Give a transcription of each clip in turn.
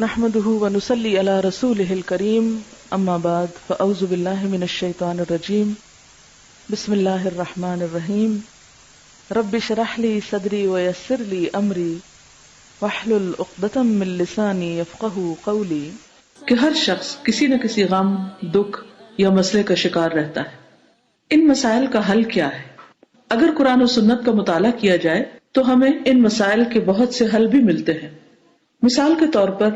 نحمده ونصلي على رسوله الكريم اما بعد فاعوذ بالله من الشيطان الرجيم بسم الله الرحمن الرحيم رب اشرح لي صدري ويسر لي امري واحلل عقدة من لساني يفقهوا قولي کہ ہر شخص کسی نہ کسی غم، دکھ یا مسئلے کا شکار رہتا ہے۔ ان مسائل کا حل کیا ہے؟ اگر قرآن و سنت کا مطالعہ کیا جائے تو ہمیں ان مسائل کے بہت سے حل بھی ملتے ہیں۔ مثال کے طور پر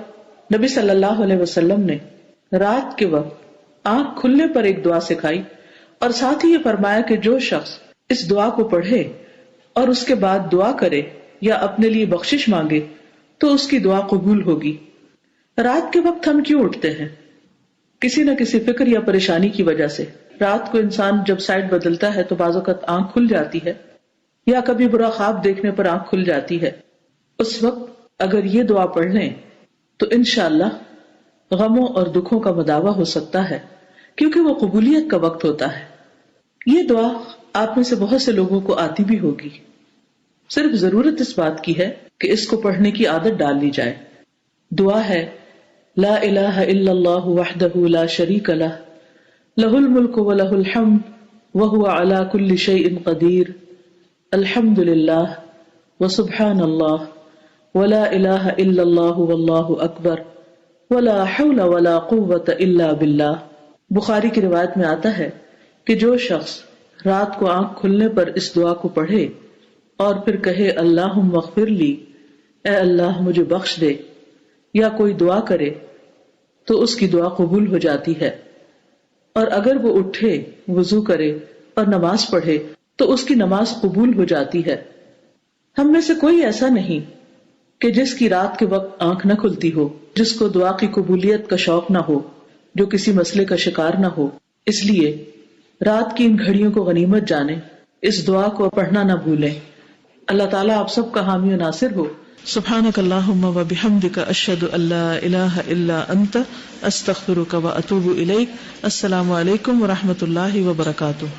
نبی صلی اللہ علیہ وسلم نے رات کے وقت آنکھ کھلنے پر ایک دعا سکھائی اور ساتھ ہی یہ فرمایا کہ جو شخص اس دعا کو پڑھے اور اس کے بعد دعا کرے یا اپنے لیے بخشش مانگے تو اس کی دعا قبول ہوگی۔ رات کے وقت ہم کیوں اٹھتے ہیں؟ کسی نہ کسی فکر یا پریشانی کی وجہ سے۔ رات کو انسان جب سائڈ بدلتا ہے تو بعض اوقات آنکھ کھل جاتی ہے یا کبھی برا خواب دیکھنے پر آنکھ کھل جاتی ہے۔ اس وقت اگر یہ دعا پڑھ لیں تو انشاءاللہ غموں اور دکھوں کا مداوع ہو سکتا ہے، کیونکہ وہ قبولیت کا وقت ہوتا ہے۔ یہ دعا آپ میں سے بہت سے لوگوں کو آتی بھی ہوگی، صرف ضرورت اس بات کی ہے کہ اس کو پڑھنے کی عادت ڈال لی جائے۔ دعا ہے لا الہ الا اللہ وحدہ لا شریک لہ لہ الملک ولہ الحمد وہو علی کل شیء قدیر الحمد للہ وسبحان اللہ ولا الہ الا اللہ واللہ اکبر ولا حول ولا قوۃ الا باللہ۔ بخاری کی روایت میں آتا ہے کہ جو شخص رات کو آنکھ کھلنے پر اس دعا کو پڑھے اور پھر کہے اللہم اغفر لی، اے اللہ مجھے بخش دے، یا کوئی دعا کرے تو اس کی دعا قبول ہو جاتی ہے۔ اور اگر وہ اٹھے، وضو کرے اور نماز پڑھے تو اس کی نماز قبول ہو جاتی ہے۔ ہم میں سے کوئی ایسا نہیں کہ جس کی رات کے وقت آنکھ نہ کھلتی ہو، جس کو دعا کی قبولیت کا شوق نہ ہو، جو کسی مسئلے کا شکار نہ ہو۔ اس لیے رات کی ان گھڑیوں کو غنیمت جانیں، اس دعا کو پڑھنا نہ بھولیں۔ اللہ تعالیٰ آپ سب کا حامی و ناصر ہو۔ سبحانک اللہم و بحمدک اشہد ان لا الہ الا انت استغفرک و اتوب الیک۔ السلام علیکم و رحمۃ اللہ وبرکاتہ۔